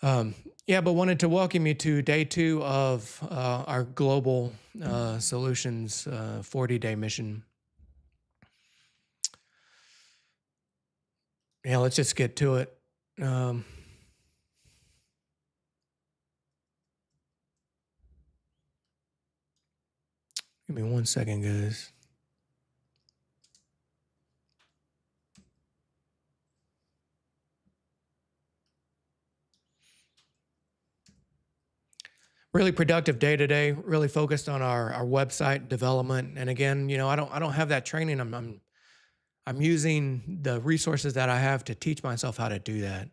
Um, yeah, but wanted to welcome you to day two of our global solutions 40-day mission. Yeah, let's just get to it. Um, Give me 1 second, guys. Really productive day today. Really focused on our website development. And again, I don't have that training. I'm using the resources that I have to teach myself how to do that.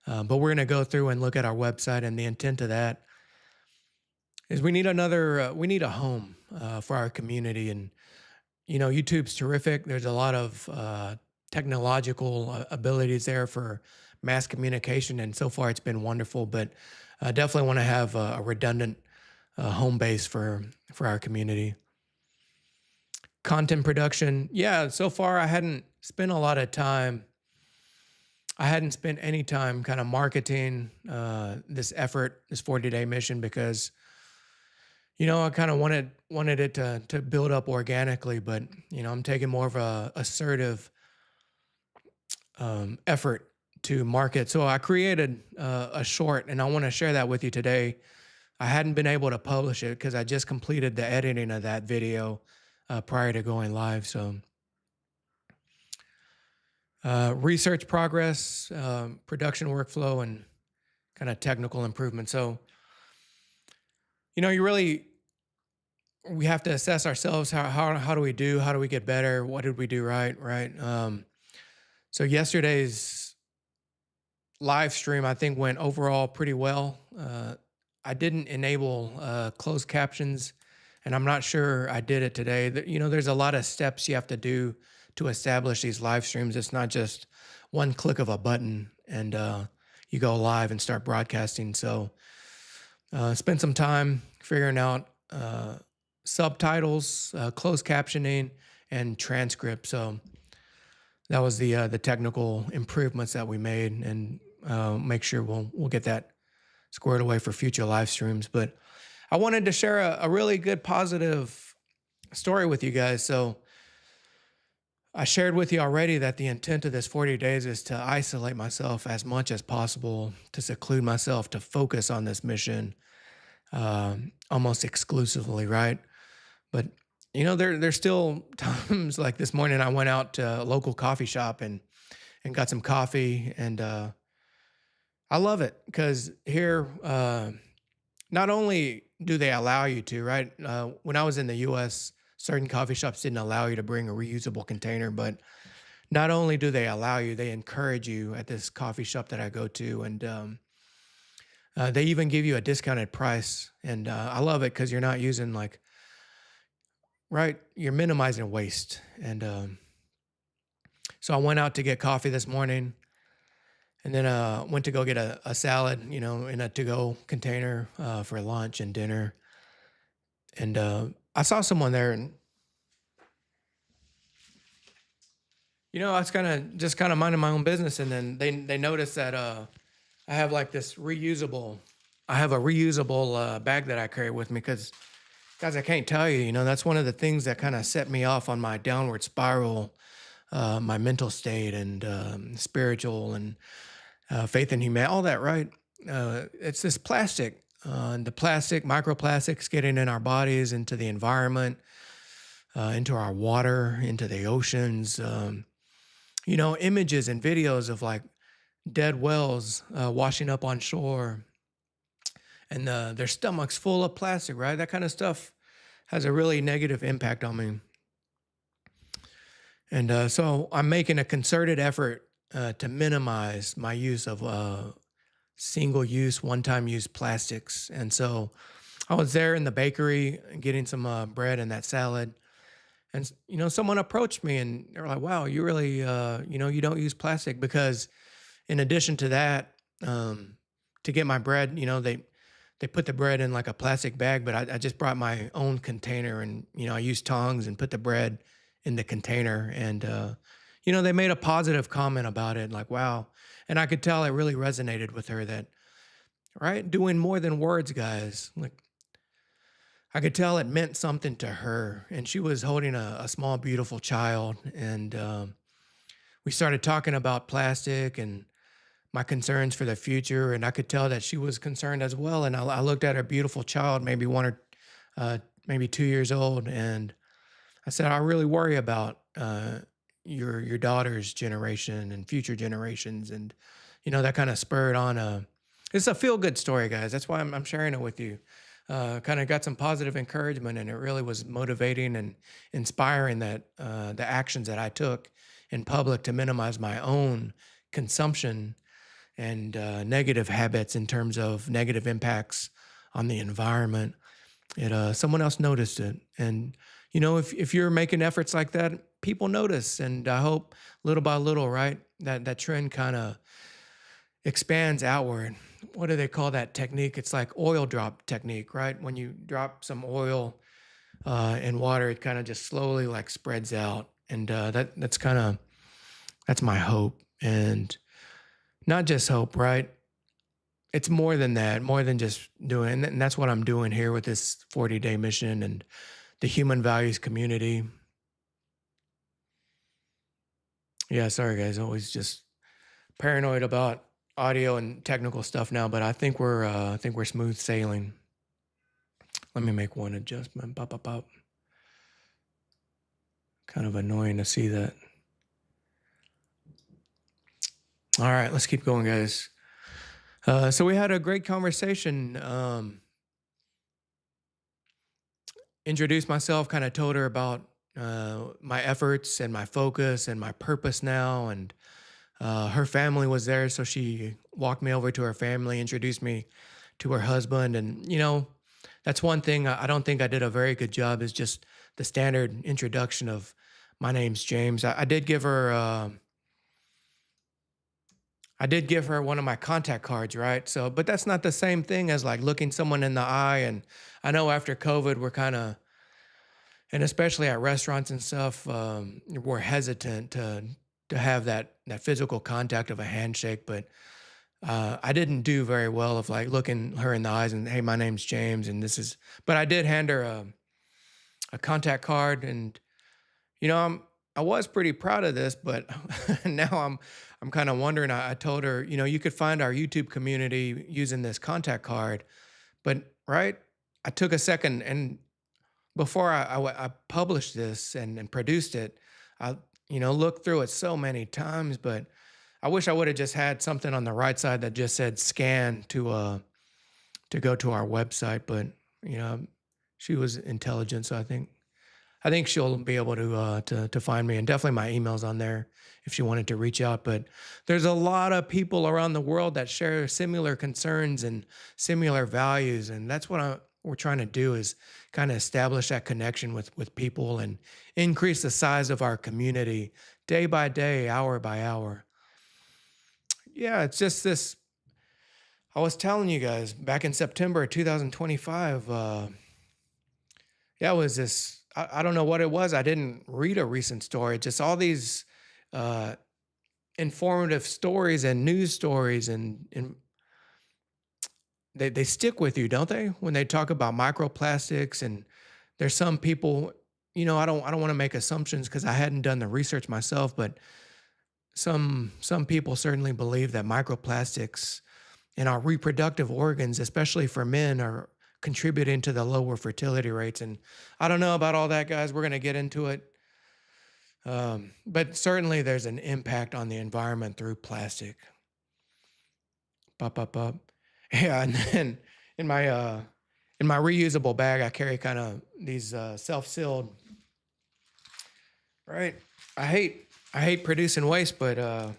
But we're going to go through and look at our website, and the intent of that is we need a home for our community. And YouTube's terrific. There's a lot of technological abilities there for mass communication, and so far it's been wonderful. But I definitely want to have a redundant home base for our community. Content production, yeah. So far, I hadn't spent a lot of time. I hadn't spent any time kind of marketing this effort, this 40-day mission, because I kind of wanted it to build up organically. But I'm taking more of a assertive effort to market. So I created a short, and I want to share that with you today. I hadn't been able to publish it because I just completed the editing of that video prior to going live. So research progress, production workflow, and kind of technical improvement. So you really we have to assess ourselves. How do we do? How do we get better? What did we do right? So yesterday's live stream, I think, went overall pretty well. I didn't enable closed captions, and I'm not sure I did it today. There's a lot of steps you have to do to establish these live streams. It's not just one click of a button and you go live and start broadcasting. So spend some time figuring out subtitles, closed captioning, and transcript. So that was the technical improvements that we made, and make sure we'll get that squared away for future live streams. But I wanted to share a really good positive story with you guys. So I shared with you already that the intent of this 40 days is to isolate myself as much as possible, to seclude myself, to focus on this mission almost exclusively, right? But there's still times like this morning. I went out to a local coffee shop and got some coffee, and I love it because here, not only do they allow you to, right? When I was in the U.S., certain coffee shops didn't allow you to bring a reusable container, but not only do they allow you, they encourage you at this coffee shop that I go to, and they even give you a discounted price. And I love it because you're not using right, you're minimizing waste. And so I went out to get coffee this morning, and then went to go get a salad, in a to-go container for lunch and dinner. And I saw someone there, and I was kind of minding my own business, and then they noticed that I have like this reusable. I have a reusable bag that I carry with me because, guys, I can't tell you, that's one of the things that kind of set me off on my downward spiral, my mental state and spiritual and faith in humanity, all that, right? It's this plastic, and the plastic, microplastics getting in our bodies, into the environment, into our water, into the oceans. Images and videos of like dead whales washing up on shore, and their stomachs full of plastic, right? That kind of stuff has a really negative impact on me. And so I'm making a concerted effort to minimize my use of single use, one time use plastics. And so I was there in the bakery getting some bread and that salad. And, someone approached me and they were like, wow, you really, you don't use plastic, because in addition to that, to get my bread, they put the bread in like a plastic bag, but I just brought my own container, and, I used tongs and put the bread in the container. And, they made a positive comment about it, like, wow. And I could tell it really resonated with her that, right? Doing more than words, guys. Like, I could tell it meant something to her, and she was holding a small, beautiful child. And we started talking about plastic and my concerns for the future, and I could tell that she was concerned as well. And I looked at her beautiful child, maybe maybe 2 years old, and I said, I really worry about your daughter's generation and future generations, and that kind of spurred on a. It's a feel good story, guys. That's why I'm sharing it with you. Kind of got some positive encouragement, and it really was motivating and inspiring that the actions that I took in public to minimize my own consumption and negative habits in terms of negative impacts on the environment. Someone else noticed it, and if you're making efforts like that, people notice, and I hope little by little, right, that trend kind of expands outward. What do they call that technique? It's like oil drop technique, right? When you drop some oil in water, it kind of just slowly like spreads out, and that's my hope, and not just hope, right? It's more than that, more than just doing, and that's what I'm doing here with this 40-day mission and the human values community. Yeah, sorry guys, always just paranoid about audio and technical stuff now, but I think we're smooth sailing. Let me make one adjustment. Pop, pop, pop. Kind of annoying to see that. All right, let's keep going, guys. So we had a great conversation. Introduced myself, kind of told her about my efforts and my focus and my purpose now. And her family was there, so she walked me over to her family, introduced me to her husband. And, that's one thing I don't think I did a very good job is just the standard introduction of my name's James. I did give her. I did give her one of my contact cards, right? So, but that's not the same thing as like looking someone in the eye. And I know after COVID, we're kind of, and especially at restaurants and stuff, we're hesitant to have that physical contact of a handshake. But I didn't do very well of like looking her in the eyes and, hey, my name's James, and this is. But I did hand her a contact card, and I was pretty proud of this, but now I'm kind of wondering. I told her, you could find our YouTube community using this contact card, but right, I took a second, and before I published this and produced it, I looked through it so many times, but I wish I would have just had something on the right side that just said scan to go to our website, but she was intelligent, so I think she'll be able to find me, and definitely my email's on there if she wanted to reach out. But there's a lot of people around the world that share similar concerns and similar values, and that's what we're trying to do is kind of establish that connection with people and increase the size of our community day by day, hour by hour. Yeah, it's just this. I was telling you guys back in September 2025. Yeah, it was this. I don't know what it was. I didn't read a recent story. Just all these uh, informative stories and news stories, and they stick with you, don't they? When they talk about microplastics, and there's some people. I don't want to make assumptions because I hadn't done the research myself, but some people certainly believe that microplastics in our reproductive organs, especially for men, are contributing to the lower fertility rates. And I don't know about all that, guys. We're going to get into it. But certainly there's an impact on the environment through plastic. Pop, pop, pop. Yeah, and then in my uh, in my reusable bag, I carry kind of these self-sealed. Right. I hate producing waste, but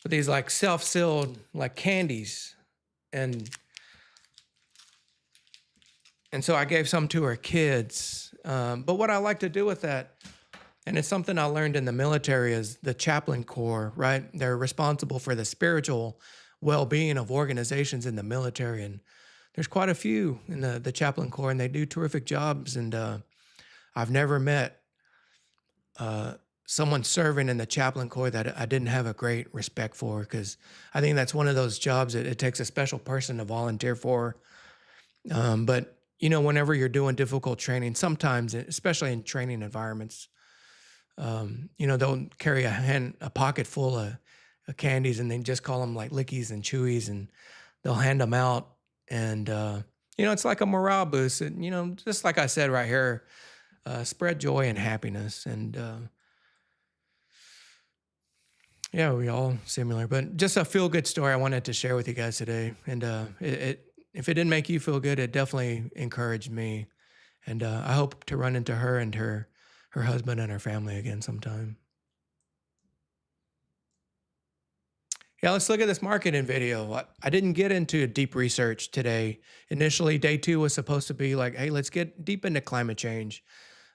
these like self-sealed like candies, and so I gave some to her kids. But what I like to do with that, and it's something I learned in the military, is the chaplain corps, right? They're responsible for the spiritual well-being of organizations in the military. And there's quite a few in the chaplain corps, and they do terrific jobs. And I've never met someone serving in the chaplain corps that I didn't have a great respect for, because I think that's one of those jobs that it takes a special person to volunteer for. But whenever you're doing difficult training, sometimes, especially in training environments, they'll carry a pocket full of candies, and they just call them like lickies and chewies, and they'll hand them out. And it's like a morale boost. And just like I said right here, spread joy and happiness. And yeah, we all similar, but just a feel good story I wanted to share with you guys today. And if it didn't make you feel good, it definitely encouraged me. And I hope to run into her and her husband and her family again sometime. Yeah, let's look at this marketing video. I didn't get into deep research today. Initially, day two was supposed to be like, hey, let's get deep into climate change.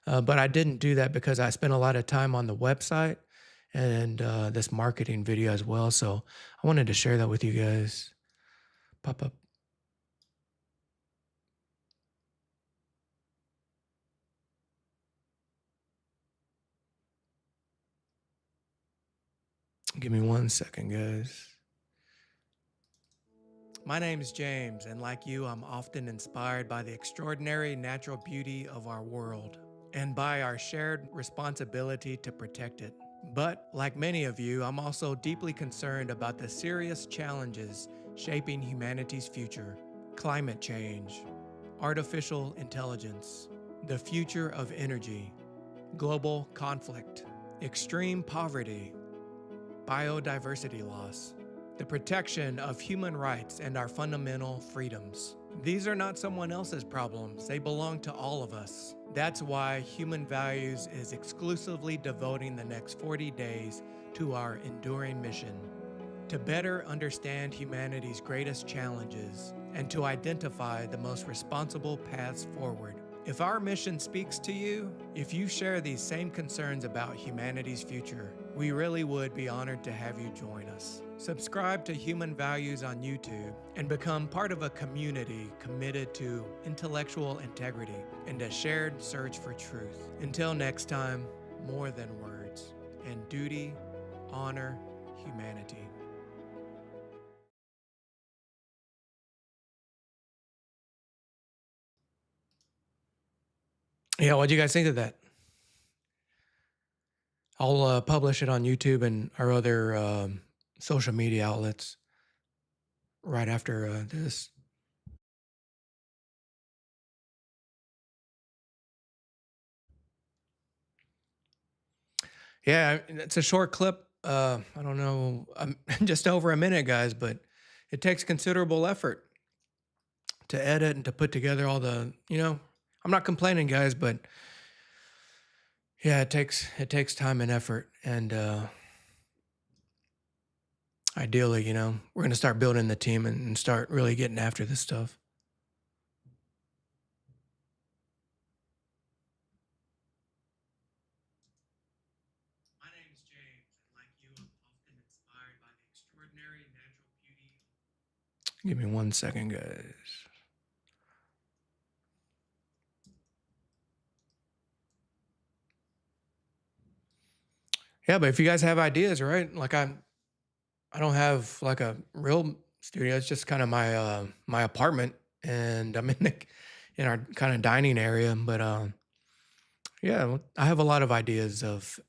But I didn't do that because I spent a lot of time on the website and this marketing video as well. So I wanted to share that with you guys. Pop up. Give me 1 second, guys. My name is James, and like you, I'm often inspired by the extraordinary natural beauty of our world and by our shared responsibility to protect it. But, like many of you, I'm also deeply concerned about the serious challenges shaping humanity's future: climate change, artificial intelligence, the future of energy, global conflict, extreme poverty, biodiversity loss, the protection of human rights and our fundamental freedoms. These are not someone else's problems, they belong to all of us. That's why Human Values is exclusively devoting the next 40 days to our enduring mission: to better understand humanity's greatest challenges and to identify the most responsible paths forward. If our mission speaks to you, if you share these same concerns about humanity's future, we really would be honored to have you join us. Subscribe to Human Values on YouTube and become part of a community committed to intellectual integrity and a shared search for truth. Until next time, more than words, and duty, honor, humanity. Yeah, what do you guys think of that? I'll publish it on YouTube and our other social media outlets right after this. Yeah, it's a short clip. I don't know, just over a minute, guys, but it takes considerable effort to edit and to put together all the. I'm not complaining, guys, but yeah, it takes time and effort, and ideally, we're gonna start building the team and start really getting after this stuff. My name is James, and like you, I'm often inspired by the extraordinary natural beauty. Give me 1 second, guys. Yeah, but if you guys have ideas, right? Like I don't have like a real studio. It's just kind of my apartment, and I'm in our kind of dining area. But yeah, I have a lot of ideas of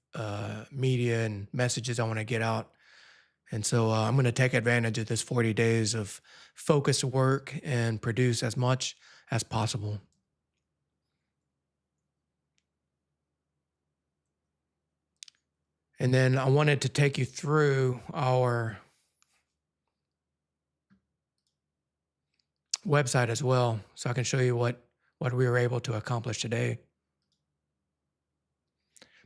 media and messages I want to get out, and so I'm going to take advantage of this 40 days of focused work and produce as much as possible. And then I wanted to take you through our website as well, so I can show you what we were able to accomplish today.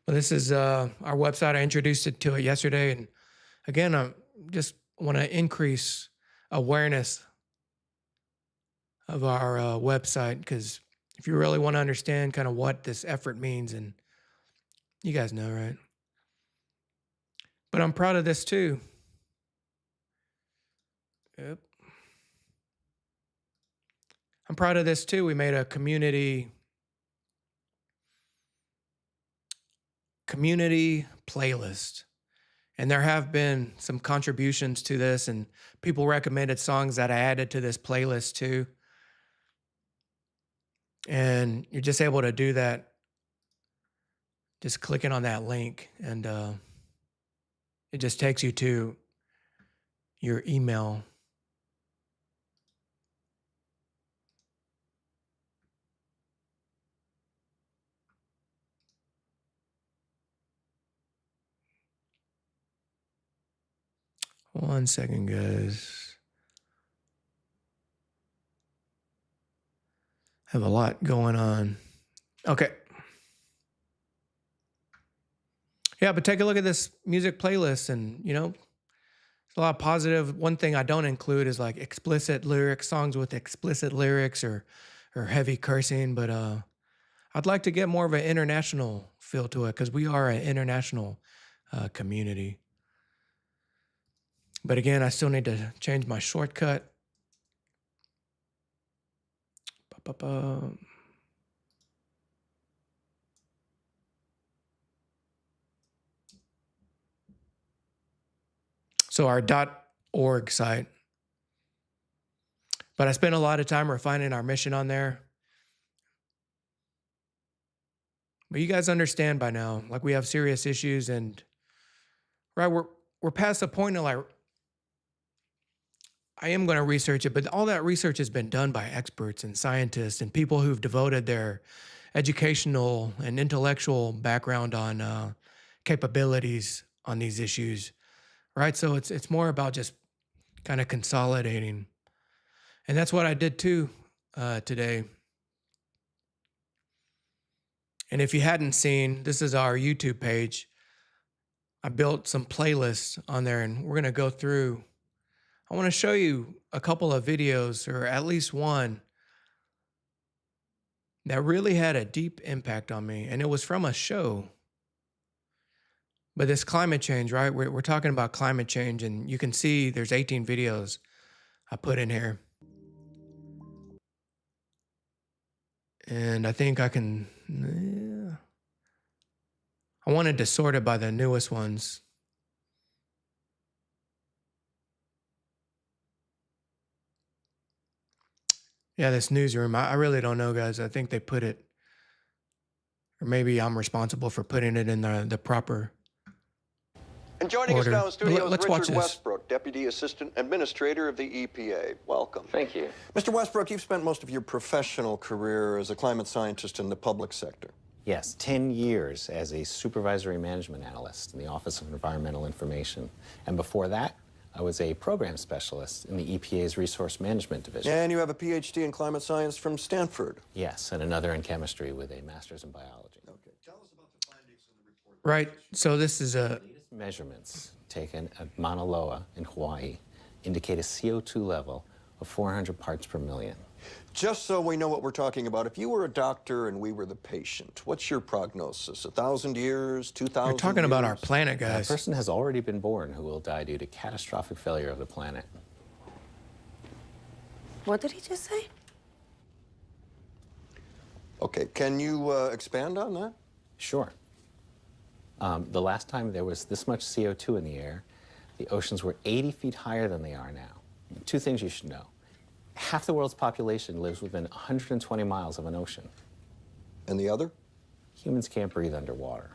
But this is our website. I introduced it to it yesterday, and again, I just want to increase awareness of our website, because if you really want to understand kind of what this effort means, and you guys know, right? But I'm proud of this too. Yep. I'm proud of this too. We made a community playlist. And there have been some contributions to this, and people recommended songs that I added to this playlist too. And you're just able to do that just clicking on that link, and it just takes you to your email. One second, guys. Have a lot going on. Okay. Yeah, but take a look at this music playlist, and it's a lot of positive. One thing I don't include is like explicit lyrics, songs with explicit lyrics or heavy cursing, but I'd like to get more of an international feel to it because we are an international community. But again, I still need to change my shortcut. Ba-ba-ba. So our .org site. But I spent a lot of time refining our mission on there. But you guys understand by now, like we have serious issues, and right, we're past the point of like I am going to research it, but all that research has been done by experts and scientists and people who've devoted their educational and intellectual background on capabilities on these issues, right? So it's more about just kind of consolidating, and that's what I did too today. And if you hadn't seen, this is our YouTube page. I built some playlists on there, and we're going to go through. I want to show you a couple of videos, or at least one, that really had a deep impact on me. And it was from a show. But this climate change, right? We're talking about climate change, and you can see there's 18 videos I put in here. And I think I can, I wanted to sort it by the newest ones. Yeah, this newsroom, I really don't know, guys. I think they put it, or maybe I'm responsible for putting it in the proper And joining order. us now in studio is Let's watch Richard this. Westbrook, Deputy Assistant Administrator of the EPA. Welcome. Thank you. Mr. Westbrook, you've spent most of your professional career as a climate scientist in the public sector. Yes, 10 years as a supervisory management analyst in the Office of Environmental Information. And before that, I was a program specialist in the EPA's Resource Management Division. And you have a PhD in climate science from Stanford. Yes, and another in chemistry with a master's in biology. Okay. Tell us about the findings in the report. Right, so this is a... Latest measurements taken at Mauna Loa in Hawaii indicate a CO2 level of 400 parts per million. Just so we know what we're talking about, if you were a doctor and we were the patient, what's your prognosis? 1,000 years, 2,000 We're talking about our planet, A guys. person has already been born who will die due to catastrophic failure of the planet. What did he just say? Okay, can you expand on that? Sure. The last time there was this much CO2 in the air, the oceans were 80 feet higher than they are now. Two things you should know. Half the world's population lives within 120 miles of an ocean. And the other? Humans can't breathe underwater.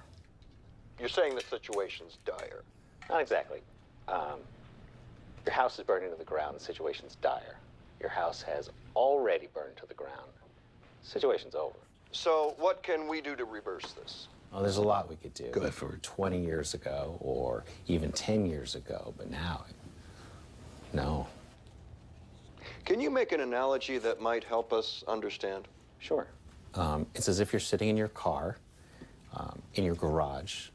You're saying the situation's dire. Not exactly. Your house is burning to the ground, the situation's dire. Your house has already burned to the ground. Situation's over. So what can we do to reverse this? Well, there's a lot we could do. Good. If it were 20 years ago or even 10 years ago, but now, no. Can you make an analogy that might help us understand? Sure. It's as if you're sitting in your car, in your garage,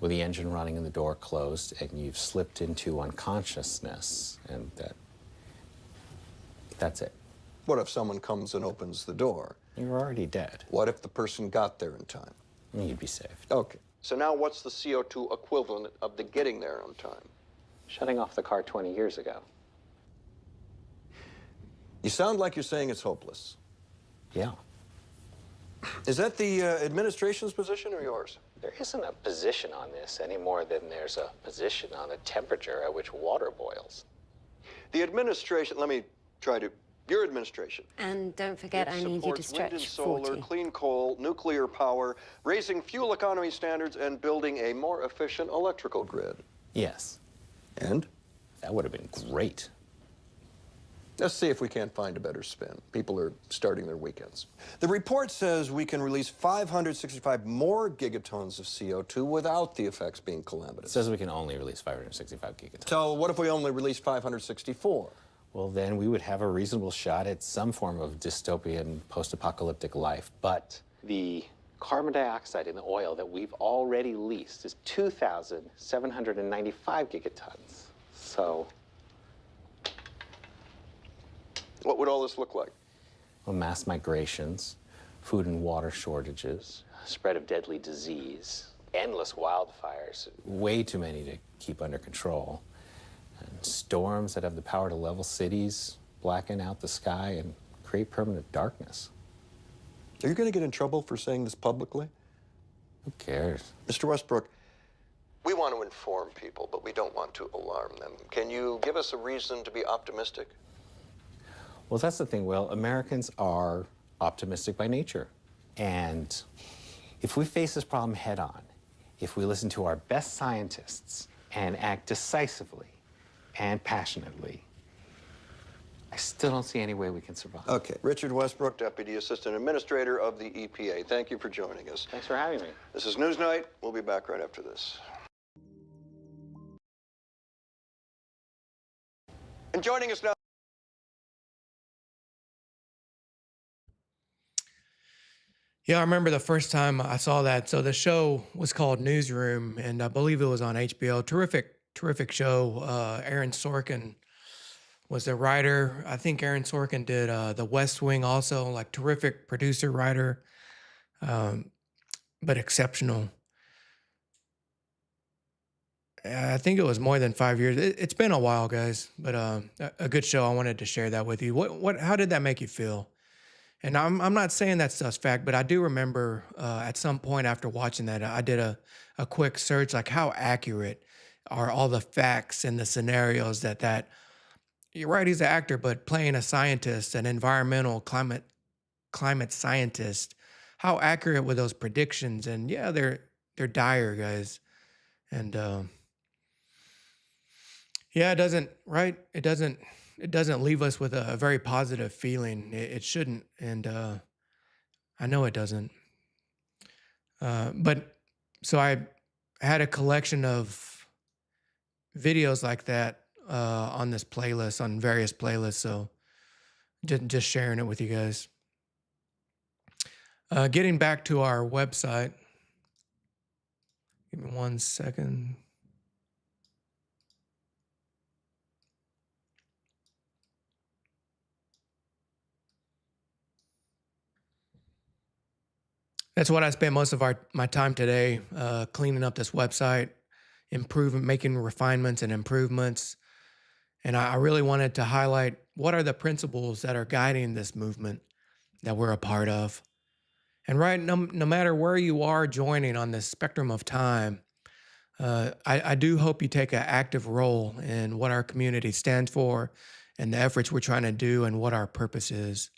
with the engine running and the door closed, and you've slipped into unconsciousness, and that's it. What if someone comes and opens the door? You're already dead. What if the person got there in time? You'd be saved. Okay. So now what's the CO2 equivalent of the getting there on time? Shutting off the car 20 years ago. You sound like you're saying it's hopeless. Yeah. Is that the administration's position or yours? There isn't a position on this any more than there's a position on the temperature at which water boils. The administration, let me try to, your administration. And don't forget, I need you to supports wind and stretch solar, 40. clean coal, nuclear power, raising fuel economy standards, and building a more efficient electrical grid. Yes, And? that would have been great. Let's see if we can't find a better spin. People are starting their weekends. The report says we can release 565 more gigatons of CO2 without the effects being It calamitous. says we can only release 565 gigatons. So what if we only release 564? Well, then we would have a reasonable shot at some form of dystopian post-apocalyptic life. But the carbon dioxide in the oil that we've already leased is 2,795 gigatons. So, What would all this look like? well, mass migrations, food and water shortages, spread of deadly disease, endless wildfires, way too many to keep under control, and storms that have the power to level cities, blacken out the sky, and create permanent darkness. Are you going to get in trouble for saying this publicly? Who cares? Mr. Westbrook, we want to inform people, but we don't want to alarm them. Can you give us a reason to be optimistic? Well, that's the thing, Will. Americans are optimistic by nature. And if we face this problem head on, if we listen to our best scientists and act decisively and passionately, I still don't see any way we can survive. Okay. Richard Westbrook, Deputy Assistant Administrator of the EPA. Thank you for joining us. Thanks for having me. This is Newsnight. We'll be back right after this. And joining us now. Yeah, I remember the first time I saw that. So the show was called Newsroom, and I believe it was on HBO. Terrific show. Aaron Sorkin was the writer. I think Aaron Sorkin did The West Wing also, like terrific producer, writer, but exceptional. I think it was more than 5 years. It's been a while, guys, but a good show. I wanted to share that with you. How did that make you feel? And I'm not saying that stuff's fact, but I do remember at some point after watching that, I did a quick search, like how accurate are all the facts and the scenarios that you're right, he's an actor, but playing a scientist, an environmental climate scientist, how accurate were those predictions? And yeah, they're dire, guys. And yeah, it doesn't, right? It doesn't leave us with a very positive feeling. It shouldn't, and I know it doesn't. But so I had a collection of videos like that on this playlist, on various playlists. So just sharing it with you guys. Getting back to our website. Give me 1 second. That's what I spent most of my time today, cleaning up this website, improving, making refinements and improvements. And I really wanted to highlight what are the principles that are guiding this movement that we're a part of. And right, no matter where you are joining on this spectrum of time, I do hope you take an active role in what our community stands for and the efforts we're trying to do and what our purpose is.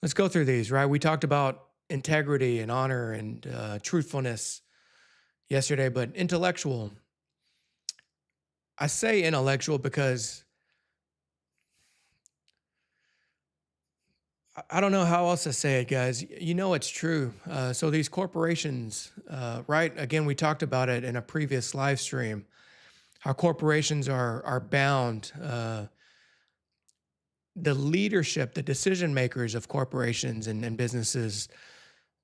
Let's go through these, right? We talked about integrity and honor and truthfulness yesterday, but intellectual. I say intellectual because I don't know how else to say it, guys. You know it's true. So these corporations, right? Again, we talked about it in a previous live stream. How corporations are bound. The leadership, the decision makers of corporations and businesses,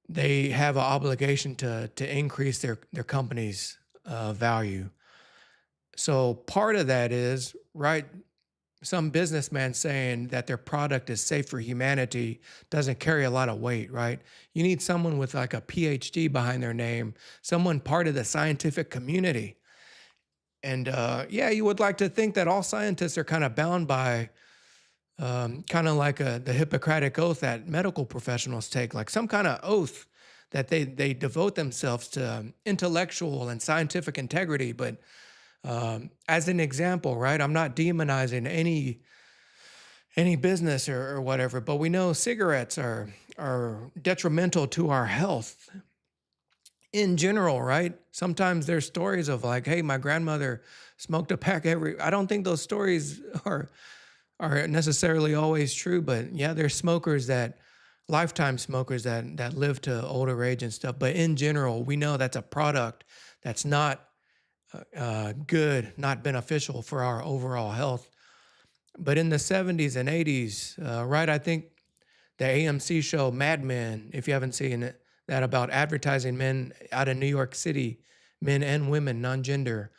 they have an obligation to increase their company's value. So part of that is, right, some businessman saying that their product is safe for humanity doesn't carry a lot of weight, right? You need someone with like a PhD behind their name, someone part of the scientific community. And yeah, you would like to think that all scientists are kind of bound by kind of like the Hippocratic oath that medical professionals take, like some kind of oath that they devote themselves to intellectual and scientific integrity. But as an example, right? I'm not demonizing any business or whatever, but we know cigarettes are detrimental to our health in general, right? Sometimes there's stories of like, hey, my grandmother smoked a pack every. I don't think those stories are necessarily always true, but yeah, there's smokers that lifetime smokers that live to older age and stuff. But in general, we know that's a product that's not good, not beneficial for our overall health. But in the 70s and 80s, right, I think the AMC show Mad Men, if you haven't seen it, that about advertising men out of New York City, men and women, non-gender,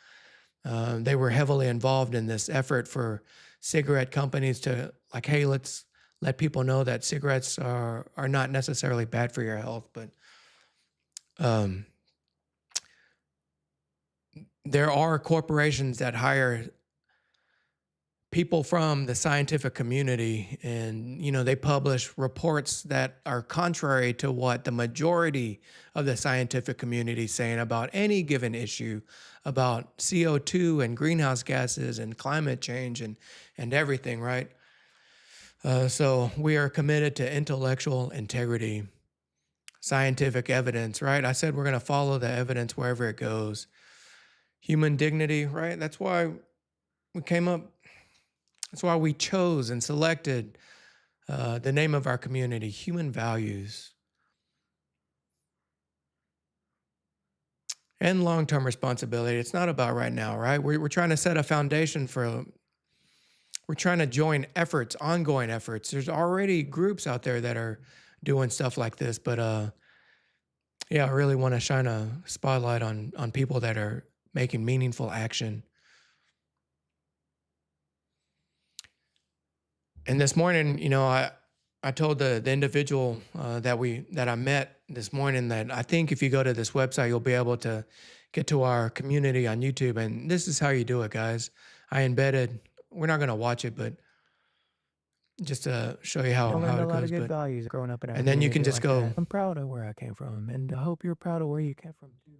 they were heavily involved in this effort for cigarette companies to like, hey, let's let people know that cigarettes are not necessarily bad for your health, but um, there are corporations that hire people from the scientific community, and they publish reports that are contrary to what the majority of the scientific community is saying about any given issue, about CO2 and greenhouse gases and climate change and everything, right? So we are committed to intellectual integrity, scientific evidence, right? I said we're going to follow the evidence wherever it goes. Human dignity, right? That's why we came up. That's why we chose and selected the name of our community, Human Values, and long-term responsibility. It's not about right now, right? We're trying to set a foundation for. We're trying to join efforts, ongoing efforts. There's already groups out there that are doing stuff like this, but yeah, I really want to shine a spotlight on people that are making meaningful action. And this morning, I told the individual that I met this morning that I think if you go to this website, you'll be able to get to our community on YouTube. And this is how you do it, guys. I embedded. We're not going to watch it, but just to show you I how learned a it lot goes. of good But values growing up in a and then you can community just like go. that. I'm proud of where I came from, and I hope you're proud of where you came from too.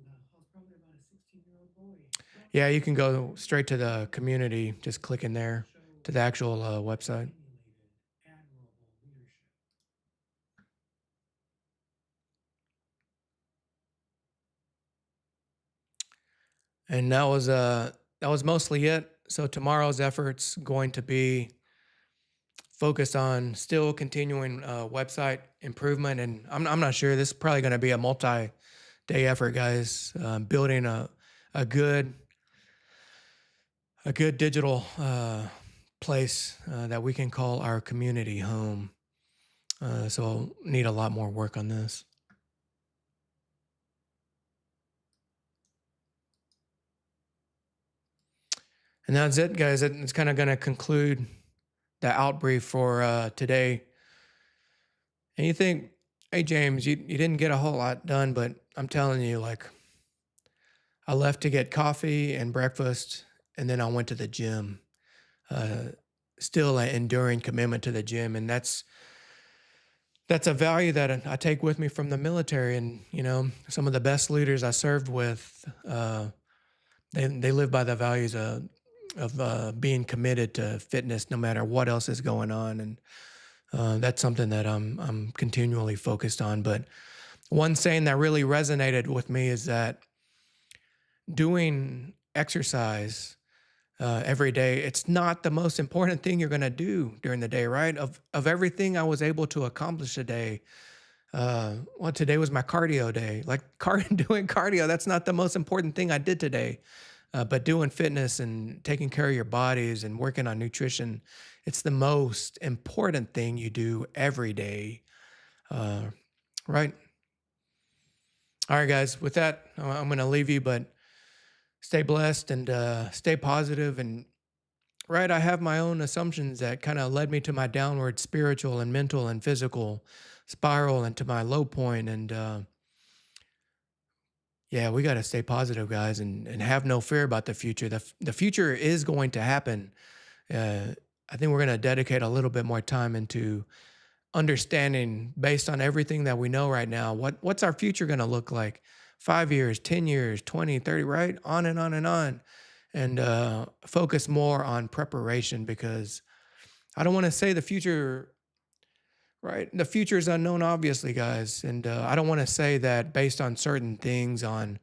Yeah, you can go straight to the community. Just click in there to the actual website. And that was mostly it. So tomorrow's efforts going to be focused on still continuing website improvement, and I'm not sure this is probably going to be a multi-day effort, guys. Building a good digital place that we can call our community home. So need a lot more work on this. And that's it, guys. It's kind of going to conclude the outbrief for today. And you think, hey, James, you didn't get a whole lot done, but I'm telling you, like, I left to get coffee and breakfast, and then I went to the gym. Still an enduring commitment to the gym, and that's a value that I take with me from the military. And some of the best leaders I served with, they live by the values of being committed to fitness, no matter what else is going on, and that's something that I'm continually focused on. But one saying that really resonated with me is that doing exercise every day, it's not the most important thing you're going to do during the day, right? Of everything I was able to accomplish today, well, today was my cardio day. Like doing cardio, that's not the most important thing I did today. But doing fitness and taking care of your bodies and working on nutrition, it's the most important thing you do every day, right? All right, guys, with that, I'm going to leave you, but stay blessed and stay positive. And right, I have my own assumptions that kind of led me to my downward spiritual and mental and physical spiral and to my low point. And yeah, we got to stay positive, guys, and have no fear about the future. The future is going to happen. I think we're going to dedicate a little bit more time into understanding based on everything that we know right now, what's our future going to look like? 5 years, 10 years, 20, 30, right? On and on and on. And focus more on preparation because I don't want to say the future, right? The future is unknown, obviously, guys. And I don't want to say that based on certain things, on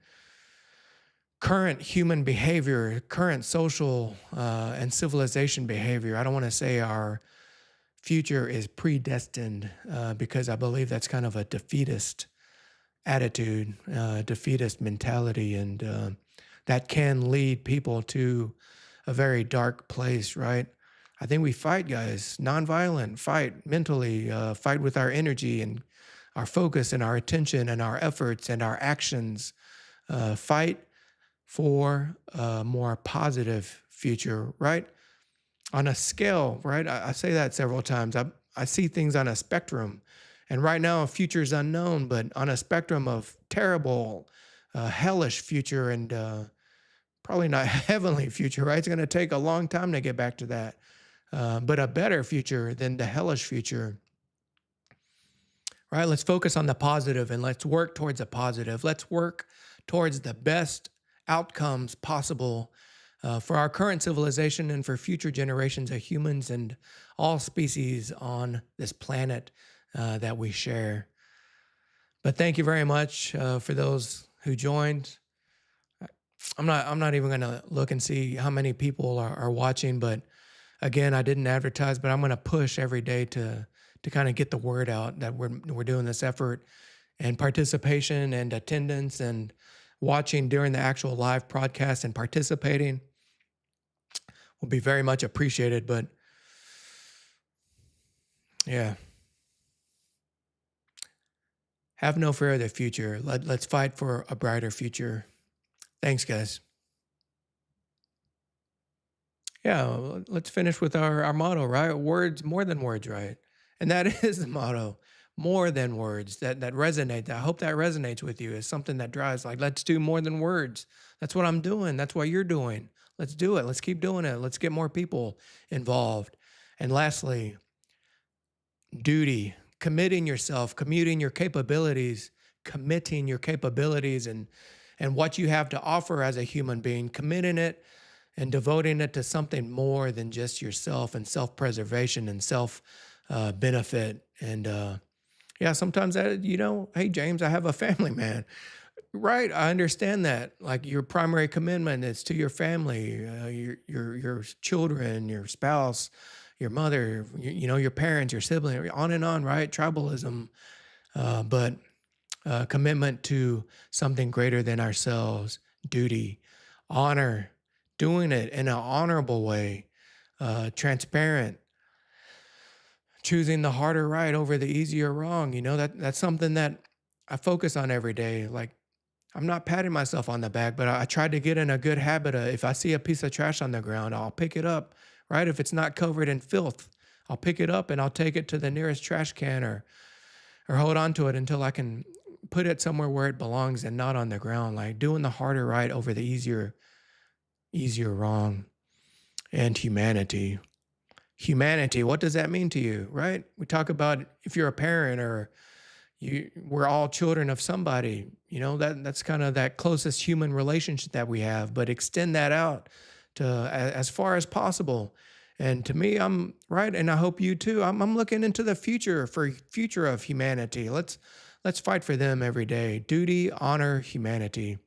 current human behavior, current social and civilization behavior. I don't want to say our future is predestined because I believe that's kind of a defeatist attitude, defeatist mentality, and that can lead people to a very dark place, right? I think we fight, guys, nonviolent, fight mentally, fight with our energy and our focus and our attention and our efforts and our actions, fight for a more positive future, right? On a scale, right? I say that several times. I see things on a spectrum. And right now, a future is unknown, but on a spectrum of terrible, hellish future and probably not heavenly future, right? It's going to take a long time to get back to that. But a better future than the hellish future, right? Let's focus on the positive and let's work towards a positive. Let's work towards the best outcomes possible for our current civilization and for future generations of humans and all species on this planet that we share. But thank you very much for those who joined. I'm not even going to look and see how many people are watching, but again, I didn't advertise, but I'm going to push every day to kind of get the word out that we're doing this effort, and participation and attendance and watching during the actual live broadcast and participating will be very much appreciated. But yeah, have no fear of the future. Let's fight for a brighter future. Thanks, guys. Yeah, let's finish with our motto, right? Words more than words, right? And that is the motto, more than words. That resonate. I hope that resonates with you. Is something that drives, like, let's do more than words. That's what I'm doing. That's what you're doing. Let's do it. Let's keep doing it. Let's get more people involved. And lastly, duty, committing yourself, commuting your capabilities, committing your capabilities and what you have to offer as a human being, committing it and devoting it to something more than just yourself and self-preservation and self benefit. And yeah, sometimes that, hey, James, I have a family, man. Right, I understand that. Like, your primary commitment is to your family, your children, your spouse, your mother, your parents, your sibling, on and on. Right, tribalism, but commitment to something greater than ourselves, duty, honor, doing it in an honorable way, transparent, choosing the harder right over the easier wrong. That's something that I focus on every day. Like, I'm not patting myself on the back, but I try to get in a good habit of, if I see a piece of trash on the ground, I'll pick it up, right? If it's not covered in filth, I'll pick it up and I'll take it to the nearest trash can or hold on to it until I can put it somewhere where it belongs and not on the ground, like doing the harder right over the easier wrong. And humanity. Humanity, what does that mean to you, right? We talk about if you're a parent or we're all children of somebody, that's kind of that closest human relationship that we have, but extend that out to as far as possible. And to me, I'm right, and I hope you too. I'm looking into the future of humanity. Let's fight for them every day. Duty, honor, humanity.